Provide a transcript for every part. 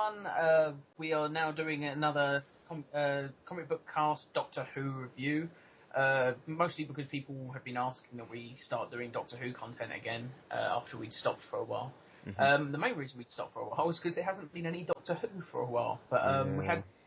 everyone. We are now doing another comic book cast Doctor Who review. Mostly because people have been asking that we start doing Doctor Who content again after we'd stopped for a while. Mm-hmm. The main reason we'd stopped for a while was because there hasn't been any Doctor Who for a while. But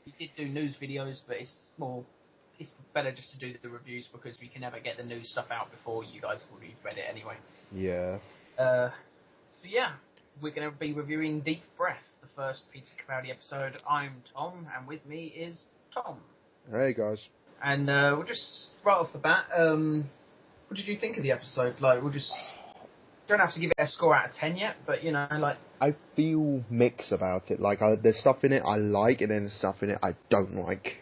we did do news videos, but it's better just to do the reviews because we can never get the news stuff out before you guys have already read it anyway. Yeah. So yeah, we're going to be reviewing Deep Breath, the first Peter Capaldi episode. I'm Tom, and with me is Tom. Hey guys. And we'll just, right off the bat, what did you think of the episode? Like, don't have to give it a score out of 10 yet, but, you know, like... I feel mixed about it. Like, there's stuff in it I like, and then there's stuff in it I don't like.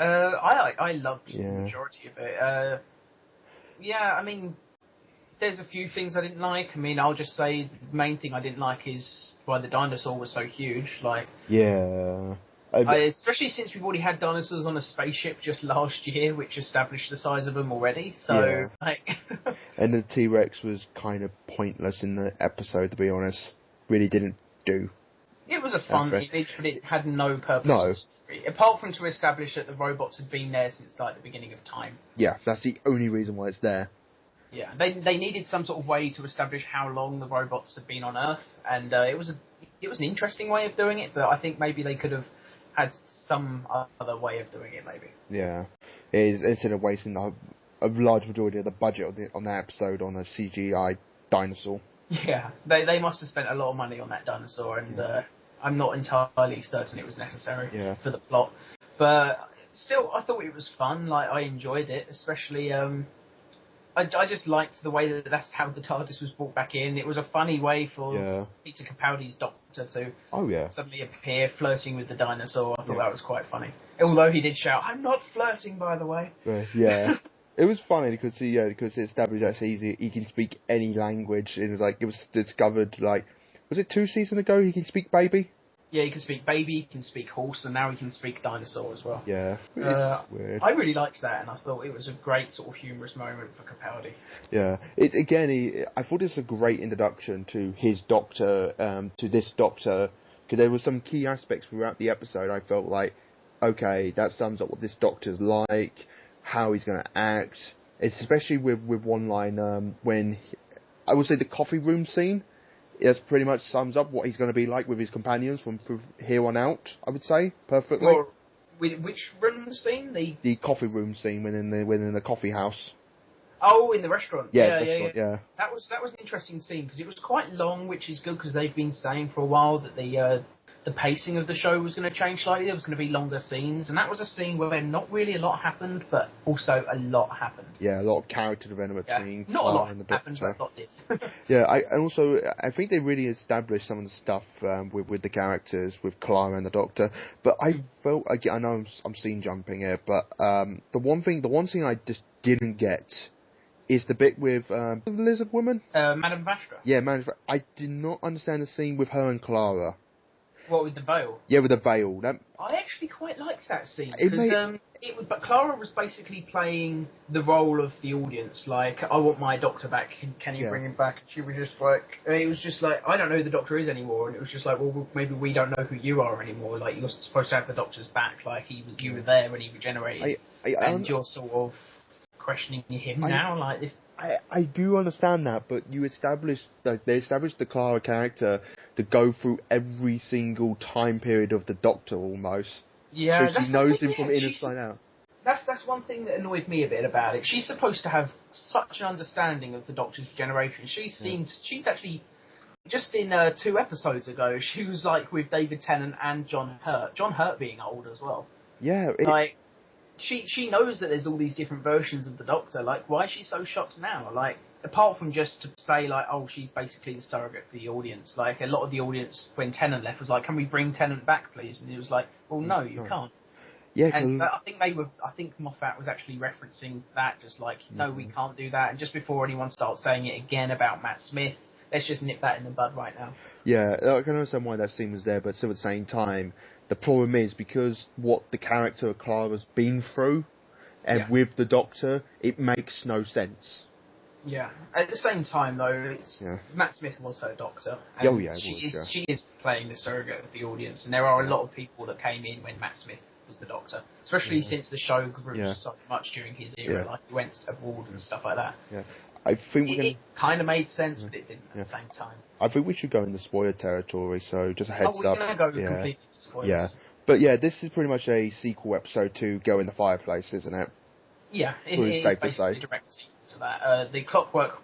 I loved the majority of it. Yeah, I mean, there's a few things I didn't like. I mean, I'll just say the main thing I didn't like is why the dinosaur was so huge. Like... Yeah... especially since we've already had dinosaurs on a spaceship just last year, which established the size of them already. So, and the T-Rex was kind of pointless in the episode, to be honest. Really didn't do. It was a fun image, but it had no purpose. No. Apart from to establish that the robots had been there since like the beginning of time. Yeah, that's the only reason why it's there. Yeah, they needed some sort of way to establish how long the robots had been on Earth, and it was an interesting way of doing it. But I think maybe they could have had some other way of doing it, maybe. Yeah. Instead of wasting a large majority of the budget on that episode on a CGI dinosaur. Yeah, they must have spent a lot of money on that dinosaur, and I'm not entirely certain it was necessary for the plot. But still, I thought it was fun. Like, I enjoyed it, especially... I just liked the way that's how the TARDIS was brought back in. It was a funny way for Peter Capaldi's Doctor to suddenly appear flirting with the dinosaur. I thought that was quite funny. Although he did shout, "I'm not flirting, by the way." Yeah. It was funny because it established that he can speak any language. It was discovered, like, was it 2 seasons ago he can speak baby? Yeah, he can speak baby, he can speak horse, and now he can speak dinosaur as well. Yeah, it's weird. I really liked that, and I thought it was a great sort of humorous moment for Capaldi. Yeah, I thought it was a great introduction to his Doctor, to this Doctor, because there were some key aspects throughout the episode. I felt like, okay, that sums up what this Doctor's like, how he's going to act, especially with one line when I would say the coffee room scene. It pretty much sums up what he's going to be like with his companions from here on out, I would say, perfectly. Or, which room scene? The coffee room scene when in the coffee house. Oh, in the restaurant. Yeah. That was an interesting scene, because it was quite long, which is good, because they've been saying for a while that the pacing of the show was going to change slightly. There was going to be longer scenes, and that was a scene where not really a lot happened, but also a lot happened. Yeah, a lot of character development between not a lot and the happened, Doctor. but a lot did. Yeah, I think they really established some of the stuff with the characters, with Clara and the Doctor. But I felt, I know I'm scene jumping here, but the one thing I just didn't get is the bit with the lizard woman, Madame Vastra. Yeah, Madame Vastra. I did not understand the scene with her and Clara. What, with the veil? Yeah, with the veil. I actually quite liked that scene, because but Clara was basically playing the role of the audience. Like, I want my Doctor back. Can you bring him back? And she was just like, it was just like, I don't know who the Doctor is anymore. And it was just like, well, maybe we don't know who you are anymore. Like, you're supposed to have the Doctor's back. Like, you were there when he regenerated, and you're sort of questioning him now, like this. I do understand that, but they established the Clara character to go through every single time period of the Doctor almost. Yeah, so she knows him from inside out. That's one thing that annoyed me a bit about it. She's supposed to have such an understanding of the Doctor's generation. She's actually, just in 2 episodes ago, she was like with David Tennant and John Hurt. John Hurt being old as well. Yeah. She knows that there's all these different versions of the Doctor. Like, why is she so shocked now? Like, apart from just to say, like, oh, she's basically the surrogate for the audience. Like, a lot of the audience, when Tennant left, was like, can we bring Tennant back, please? And he was like, well, no, you can't. Yeah, and I think Moffat was actually referencing that, just like, no, we can't do that. And just before anyone starts saying it again about Matt Smith, let's just nip that in the bud right now. Yeah, I can understand why that scene was there, but still at the same time, the problem is, because what the character of Clara's been through, and with the Doctor, it makes no sense. Yeah. At the same time, though, Matt Smith was her doctor. And oh yeah, she is playing the surrogate of the audience, and there are a lot of people that came in when Matt Smith was the doctor, especially since the show grew so much during his era. Like he went abroad and stuff like that. Yeah. I think it kind of made sense, but it didn't at the same time. I think we should go in the spoiler territory, so just a heads up. We're going to go completely into spoilers. Yeah. But yeah, this is pretty much a sequel episode to Go in the Fireplace, isn't it? Yeah, it's safe to say. Direct sequel to that. The Clockwork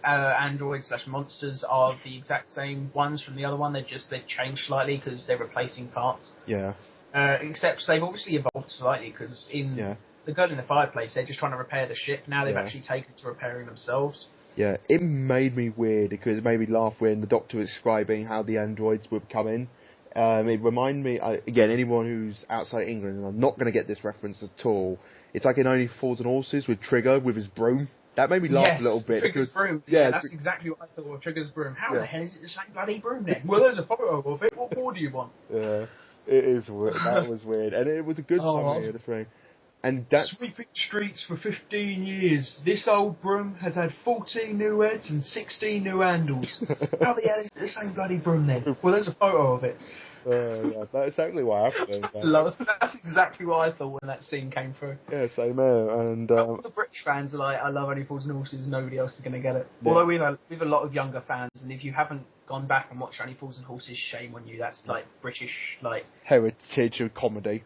androids/monsters are the exact same ones from the other one. They've changed slightly because they're replacing parts. Yeah. Except they've obviously evolved slightly because in the Girl in the Fireplace, they're just trying to repair the ship. Now they've actually taken to repairing themselves. Yeah, it made me weird because it made me laugh when the Doctor was describing how the androids would come in. It reminded me, again, anyone who's outside England, and I'm not going to get this reference at all, it's like in Only Fools and Horses with Trigger with his broom. That made me laugh a little bit. Trigger's broom. Yeah, that's exactly what I thought of Trigger's broom. How the hell is it the same bloody broom then? Well, there's a photo of it. What more do you want? Yeah, it is weird. That was weird. And it was a good summary of the thing. And that's... Sweeping streets for 15 years. This old broom has had 14 new heads and 16 new handles. How the hell is it the same bloody broom then? Well, there's a photo of it. Yeah, that's exactly what happened. That's exactly what I thought when that scene came through. Yeah, same here. And all the British fans are like, I love Only Fools and Horses, nobody else is going to get it. Yeah. Although we have a lot of younger fans, and if you haven't gone back and watched Only Fools and Horses, shame on you. That's like British, like... heritage of comedy.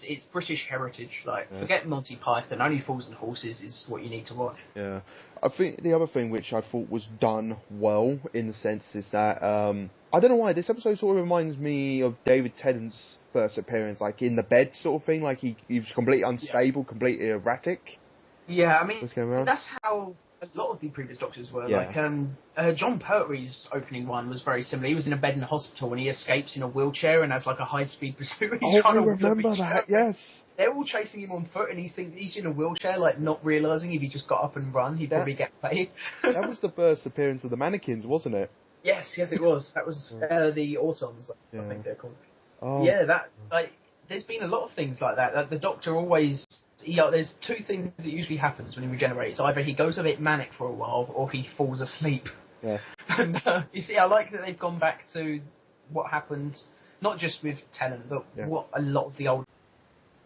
It's British heritage. Like, forget Monty Python, Only Fools and Horses is what you need to watch. Yeah. I think the other thing which I thought was done well, in the sense, is that, I don't know why, this episode sort of reminds me of David Tennant's first appearance, like in the bed sort of thing, like he was completely unstable, completely erratic. Yeah, I mean, that's how a lot of the previous Doctors were. Like, John Pertwee's opening one was very similar. He was in a bed in a hospital and he escapes in a wheelchair and has like a high-speed pursuit. I remember that, yes. They're all chasing him on foot and he's in a wheelchair, like not realising if he just got up and run, he'd probably get paid. That was the first appearance of the mannequins, wasn't it? Yes, it was. That was the Autons, I think they're called. Oh. Yeah, there's been a lot of things like that. That the Doctor always... there's two things that usually happens when he regenerates. Either he goes a bit manic for a while, or he falls asleep. Yeah. And you see, I like that they've gone back to what happened, not just with Tennant, but what a lot of the old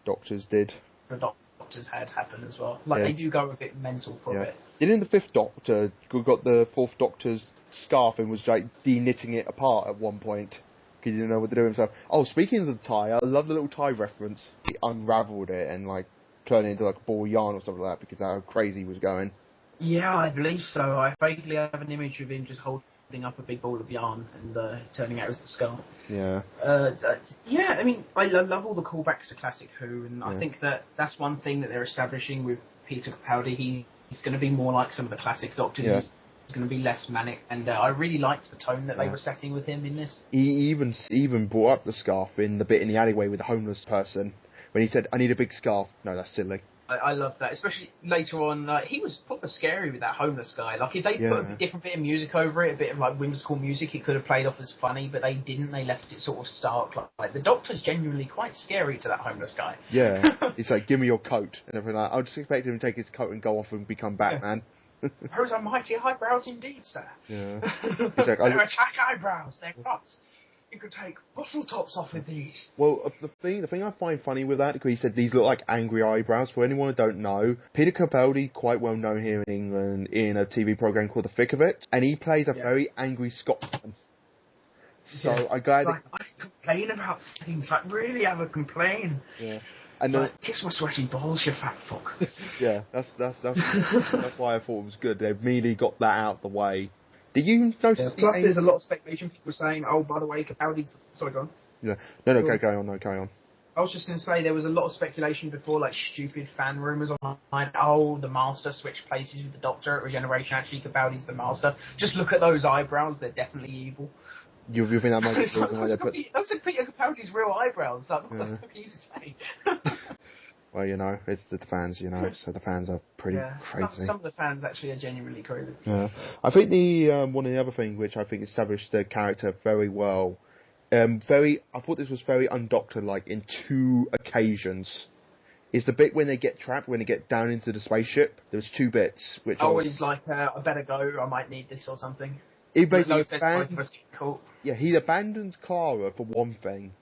Doctors did. The Doctors had happen as well. Like, they do go a bit mental for a bit. Didn't the Fifth Doctor got the Fourth Doctor's scarf and was like de-knitting it apart at one point because he didn't know what to do himself? Oh, speaking of the tie, I love the little tie reference. He unravelled it and like turned it into like a ball of yarn or something like that because of how crazy he was going. Yeah, I believe so. I vaguely have an image of him just holding up a big ball of yarn and turning out as the scarf. Yeah. I mean, I love all the callbacks to Classic Who, and I think that's one thing that they're establishing with Peter Capaldi. He's going to be more like some of the classic Doctors. Yeah. He's going to be less manic, and I really liked the tone that they were setting with him in this. He even brought up the scarf in the bit in the alleyway with the homeless person when he said, "I need a big scarf." No, that's silly. I love that, especially later on. He was proper scary with that homeless guy. Like, if they put a different bit of music over it, a bit of like whimsical music, it could have played off as funny, but they didn't. They left it sort of stark. Like the Doctor's genuinely quite scary to that homeless guy. Yeah, he's like, "Give me your coat," and everything. Like, I would just expect him to take his coat and go off and become Batman. Those are mighty eyebrows indeed, sir. Yeah. He's like, they're attack eyebrows. They're crops. You could take bottle tops off with these. Well, the thing I find funny with that, because he said these look like angry eyebrows. For anyone who don't know, Peter Capaldi, quite well known here in England, in a TV programme called The Thick of It, and he plays a very angry Scotsman. So I'm glad. Like, I complain about things. Like, really have a complain. Yeah. And like, kiss my sweaty balls, you fat fuck. Yeah, that's why I thought it was good. They immediately got that out of the way. Did you notice? Plus, there's a lot of speculation. People saying, "Oh, by the way, Capaldi's." Sorry, go on. Yeah, no, carry on. No, carry on. I was just going to say there was a lot of speculation before, like stupid fan rumours online. Oh, the Master switched places with the Doctor at Regeneration. Actually, Capaldi's the Master. Just look at those eyebrows; they're definitely evil. You think that might be those are Peter Capaldi's real eyebrows. Like, what the fuck are you saying? Well, it's the fans, so the fans are pretty crazy. Some of the fans actually are genuinely crazy. Yeah. I think one of the other things which I think established the character very well, I thought this was very undoctor-like in two occasions. is the bit when they get trapped, when they get down into the spaceship. There was 2 bits, which he's like, I better go, I might need this or something. He basically he abandons Clara for one thing.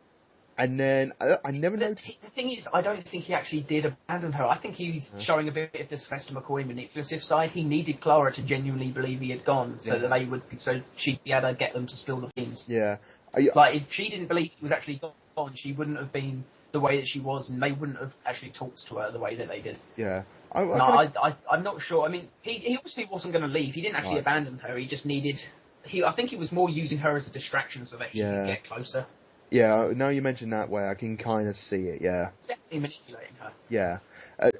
And then, I never noticed... The thing is, I don't think he actually did abandon her. I think he's showing a bit of the Sylvester McCoy manipulative side. He needed Clara to genuinely believe he had gone, so that so she'd be able to get them to spill the beans. Yeah. Like, if she didn't believe he was actually gone, she wouldn't have been the way that she was, and they wouldn't have actually talked to her the way that they did. Yeah. I'm not sure. I mean, he obviously wasn't going to leave. He didn't actually abandon her. He just needed... I think he was more using her as a distraction so that he could get closer. Yeah, now you mention that way, I can kind of see it, yeah. Definitely manipulating her. Yeah.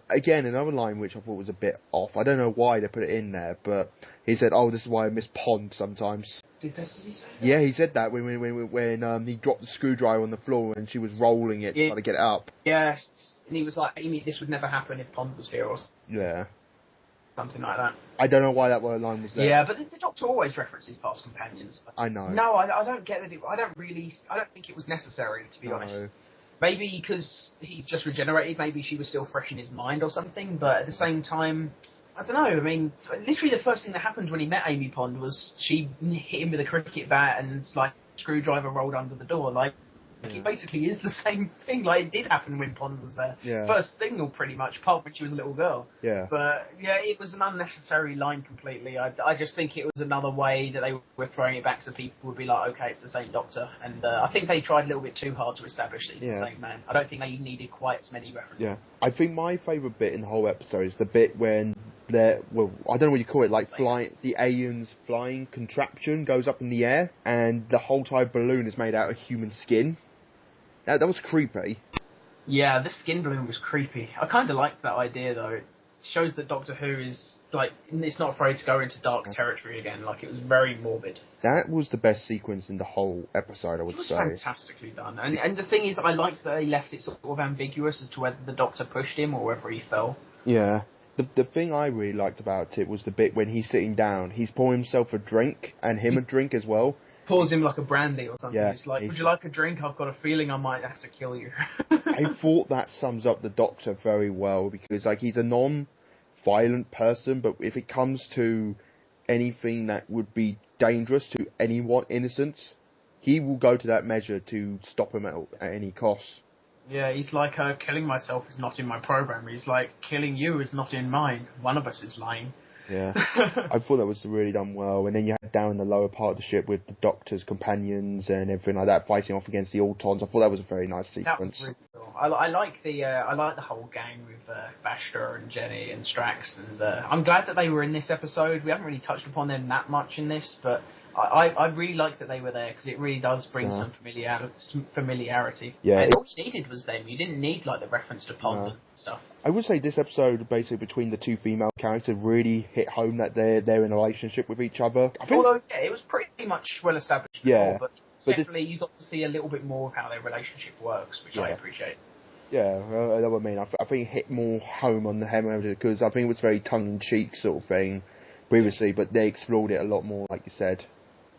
Again, another line which I thought was a bit off. I don't know why they put it in there, but he said, this is why I miss Pond sometimes. Did he say that? Yeah, he said that when he dropped the screwdriver on the floor and she was rolling it trying to get it up. Yes, and he was like, Amy, this would never happen if Pond was here or something like that. I don't know why that line was there. Yeah, but the Doctor always references past companions. I know. No, I don't get that. I don't think it was necessary, to be honest. Maybe because he just regenerated, maybe she was still fresh in his mind or something, but at the same time, I don't know. I mean, literally the first thing that happened when he met Amy Pond was she hit him with a cricket bat and, like, screwdriver rolled under the door. Like, it basically is the same thing. Like, it did happen when Pond was there. Yeah. First thing, or pretty much, apart when she was a little girl. Yeah. But, yeah, it was an unnecessary line completely. I just think it was another way that they were throwing it back so people would be like, okay, it's the same Doctor. And I think they tried a little bit too hard to establish that he's the same man. I don't think they needed quite as many references. Yeah. I think my favourite bit in the whole episode is the bit when I don't know what you call it, like the alien's flying contraption goes up in the air and the whole entire balloon is made out of human skin. That was creepy. Yeah, the skin balloon was creepy. I kind of liked that idea, though. It shows that Doctor Who is, like, it's not afraid to go into dark territory again. Like, it was very morbid. That was the best sequence in the whole episode, I would say. It was fantastically done. And the thing is, I liked that they left it sort of ambiguous as to whether the Doctor pushed him or whether he fell. Yeah. The thing I really liked about it was the bit when he's sitting down. He's pouring himself a drink, and him a drink as well. Pours him like a brandy or something. Yeah, it's like, would you like a drink? I've got a feeling I might have to kill you. I thought that sums up the Doctor very well, because, like, he's a non-violent person, but if it comes to anything that would be dangerous to anyone innocent, he will go to that measure to stop him at any cost. Yeah, he's like, killing myself is not in my program. He's like, killing you is not in mine. One of us is lying. Yeah, I thought that was really done well. And then you had down in the lower part of the ship with the Doctor's companions and everything like that, fighting off against the Autons. I thought that was a very nice sequence. That was really cool. I like the whole gang with Bashir and Jenny and Strax, and I'm glad that they were in this episode. We haven't really touched upon them that much in this, but I really like that they were there, because it really does bring some familiarity. Yeah, and all you needed was them. You didn't need, like, the reference to Pond and stuff. I would say this episode, basically between the two female characters, really hit home that they're in a relationship with each other. Although, yeah, it was pretty much well established before, but definitely you got to see a little bit more of how their relationship works, which I appreciate. Yeah, that's what I mean. I think it hit more home on the Hammer, because I think it was very tongue-in-cheek sort of thing previously, but they explored it a lot more, like you said.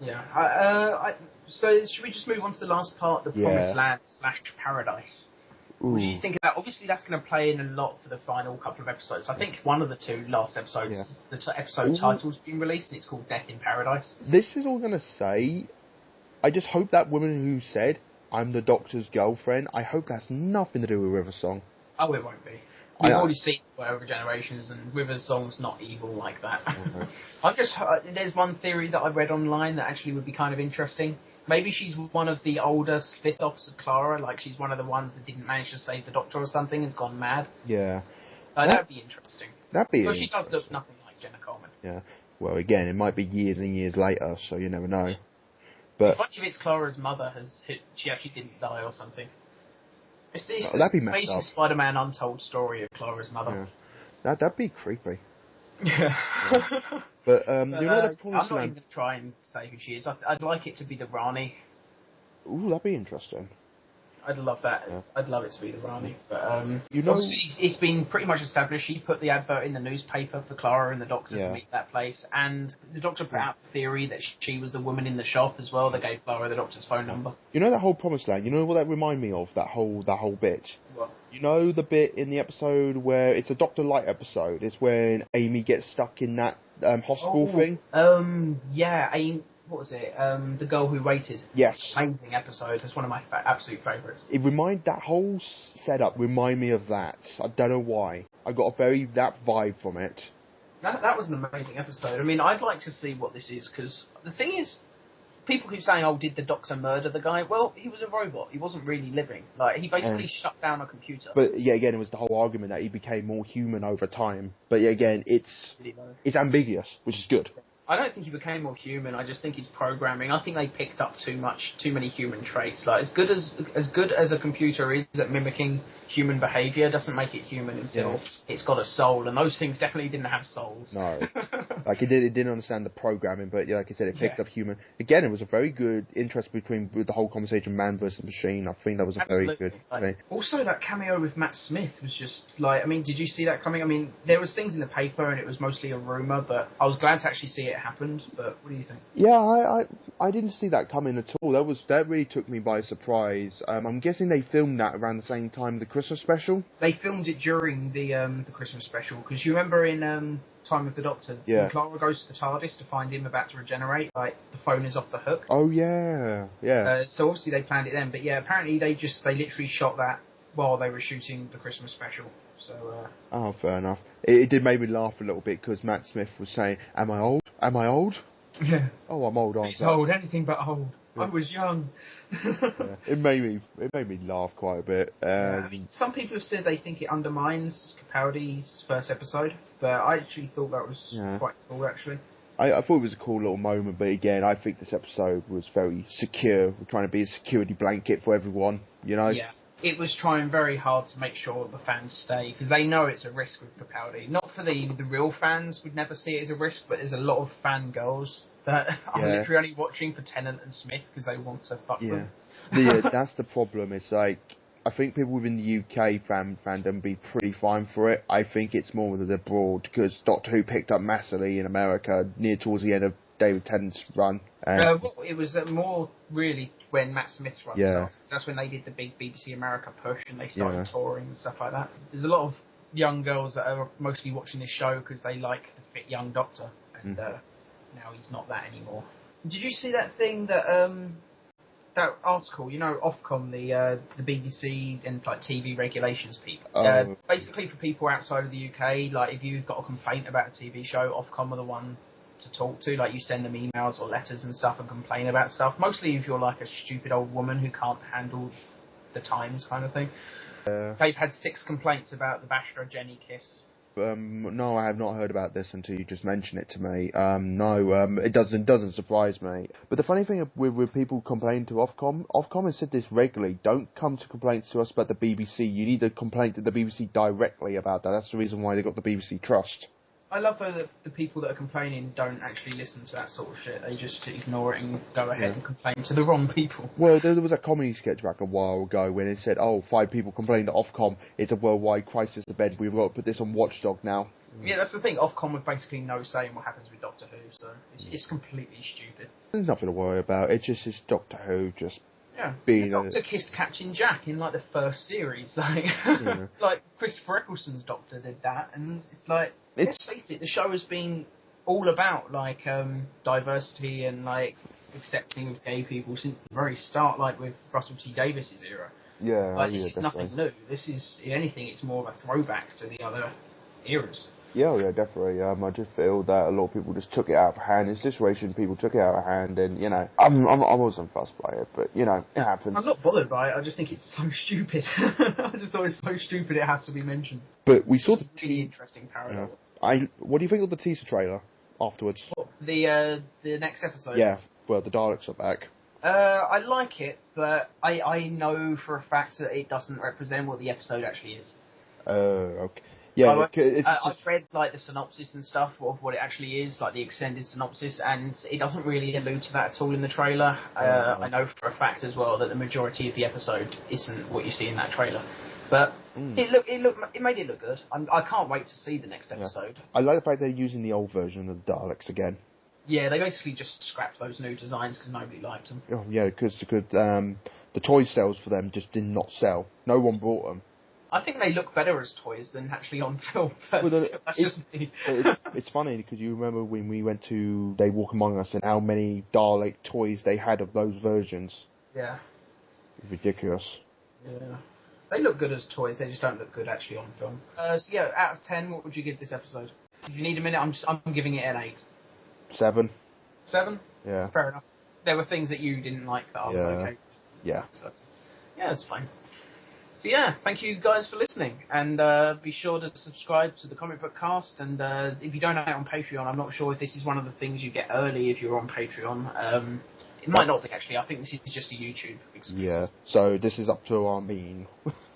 Yeah. So should we just move on to the last part, the Promised Land / Paradise? Ooh. What do you think of that? Obviously, that's going to play in a lot for the final couple of episodes. I think one of the two last episodes, the episode title's been released, and it's called Death in Paradise. This is all I'm going to say. I just hope that woman who said, I'm the Doctor's girlfriend, I hope that's nothing to do with River Song. Oh, it won't be. We've already seen Over Generations, and River's Song's not evil like that. Mm-hmm. There's one theory that I read online that actually would be kind of interesting. Maybe she's one of the older split-offs of Clara, like she's one of the ones that didn't manage to save the Doctor or something and has gone mad. Yeah. That'd be interesting. That'd be interesting. Because she does look nothing like Jenna Coleman. Yeah. Well, again, it might be years and years later, so you never know. But funny if it's Clara's mother she actually didn't die or something. It's this amazing Spider-Man Untold story of Clara's mother. Yeah. That'd be creepy. Yeah. But I'm not even going to try and say who she is. I'd like it to be the Rani. Ooh, that'd be interesting. I'd love that. Yeah. I'd love it to be the Rani. But obviously, it's been pretty much established. She put the advert in the newspaper for Clara and the Doctor to meet that place, and the Doctor put out the theory that she was the woman in the shop as well that gave Clara the Doctor's phone number. You know that whole Promised Land? You know what that reminded me of? That whole bit. What? You know the bit in the episode where it's a Dr. Light episode? It's when Amy gets stuck in that hospital thing? Yeah, Amy... What was it? The Girl Who Waited. Yes. Amazing episode. It's one of my absolute favourites. That whole setup remind me of that. I don't know why. I got that vibe from it. That was an amazing episode. I mean, I'd like to see what this is, because the thing is, people keep saying, did the Doctor murder the guy? Well, he was a robot. He wasn't really living. Like, he basically shut down a computer. But, yeah, again, it was the whole argument that he became more human over time. But, yeah, again, it's ambiguous, which is good. I don't think he became more human. I just think he's programming. I think they picked up too many human traits. Like, as good as a computer is at mimicking human behaviour, doesn't make it human until it's got a soul. And those things definitely didn't have souls. No, like it didn't understand the programming, but like I said, it picked up human. Again, it was a very good interest with the whole conversation, man versus machine. I think that was a very good thing. Also, that cameo with Matt Smith was just like, I mean, did you see that coming? I mean, there was things in the paper, and it was mostly a rumour, but I was glad to actually see it happened. But what do you think? Yeah, I didn't see that coming at all. That really took me by surprise. I'm guessing they filmed that around the same time the Christmas special. They filmed it during the Christmas special, because you remember in Time with the Doctor, when Clara goes to the TARDIS to find him about to regenerate, like the phone is off the hook. Oh yeah. So obviously they planned it then, but yeah, apparently they literally shot that while they were shooting the Christmas special. So. Fair enough. It did make me laugh a little bit because Matt Smith was saying, "Am I old? Am I old?" Yeah. Oh, I'm old. He's old. Anything but old. Yeah. I was young. It made me laugh quite a bit. I mean, some people have said they think it undermines Capaldi's first episode, but I actually thought that was quite cool. Actually. I thought it was a cool little moment, but again, I think this episode was very secure. We're trying to be a security blanket for everyone, you know? Yeah. It was trying very hard to make sure the fans stay, because they know it's a risk with Capaldi. Not for the real fans would never see it as a risk, but there's a lot of fangirls that are literally only watching for Tennant and Smith because they want to fuck them. That's the problem. It's like, I think people within the UK fandom be pretty fine for it. I think it's more with the abroad, because Doctor Who picked up massively in America near towards the end of David Tennant's run. Well, it was more really when Matt Smith's run started. That's when they did the big BBC America push and they started touring and stuff like that. There's a lot of young girls that are mostly watching this show because they like the fit young Doctor, and now he's not that anymore. Did you see that thing that that article? You know, Ofcom, the BBC and like TV regulations people. Basically, for people outside of the UK, like if you've got a complaint about a TV show, Ofcom are the one to talk to. Like, you send them emails or letters and stuff and complain about stuff, mostly if you're like a stupid old woman who can't handle the times kind of thing. They've had 6 complaints about the Bashra Jenny kiss. No, I have not heard about this until you just mentioned it to me. It doesn't surprise me. But the funny thing with people complaining to Ofcom has said this regularly: don't come to complaints to us about the BBC. You need to complain to the BBC directly about that. That's the reason why they got the BBC Trust. I love though that the people that are complaining don't actually listen to that sort of shit. They just ignore it and go ahead and complain to the wrong people. Well, there was a comedy sketch back a while ago when it said, 5 people complained to Ofcom. It's a worldwide crisis event. We've got to put this on Watchdog now. Yeah, that's the thing. Ofcom have basically no say in what happens with Doctor Who, so it's completely stupid. There's nothing to worry about. It's just Doctor Who just... Yeah, the Doctor kissed Captain Jack in like the first series. Like, like Christopher Eccleston's Doctor did that, and it's like, let's face it, the show has been all about like diversity and like accepting of gay people since the very start, like with Russell T Davies's era. Yeah, like this is nothing new. This is, if anything, it's more of a throwback to the other eras. Yeah, definitely. I just feel that a lot of people just took it out of hand. In situation, people took it out of hand, and you know, I wasn't fussed by it, but you know, it happens. I'm not bothered by it. I just think it's so stupid. I just thought it's so stupid it has to be mentioned. But we saw the really interesting parallel. What do you think of the teaser trailer afterwards? What, the next episode? Yeah. Well, the Daleks are back. I like it, but I know for a fact that it doesn't represent what the episode actually is. Okay. Yeah, I've read like the synopsis and stuff of what it actually is, like the extended synopsis, and it doesn't really allude to that at all in the trailer. I know for a fact as well that the majority of the episode isn't what you see in that trailer, but it made it look good. I can't wait to see the next episode. Yeah. I like the fact they're using the old version of the Daleks again. Yeah, they basically just scrapped those new designs because nobody liked them. Oh, yeah, because the toy sales for them just did not sell. No one bought them. I think they look better as toys than actually on film. That's just me. It's funny because you remember when we went to They Walk Among Us and how many Dalek toys they had of those versions. Yeah. It's ridiculous. Yeah. They look good as toys, they just don't look good actually on film. So yeah, out of 10, what would you give this episode? If you need a minute, I'm giving it an 8. 7. 7? Yeah. Fair enough. There were things that you didn't like that I was okay. Yeah. So yeah, it's fine. So yeah, thank you guys for listening, and be sure to subscribe to the Comic Book Cast, and if you donate on Patreon, I'm not sure if this is one of the things you get early if you're on Patreon. It might not be actually, I think this is just a YouTube exclusive. Yeah, so this is up to Armin.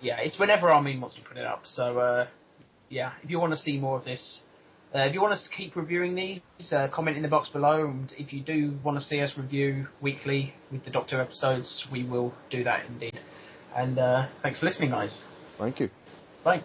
Yeah, it's whenever Armin wants to put it up, so yeah, if you want to see more of this, if you want us to keep reviewing these, comment in the box below, and if you do want to see us review weekly with the Doctor episodes, we will do that indeed. And thanks for listening, guys. Thank you. Bye.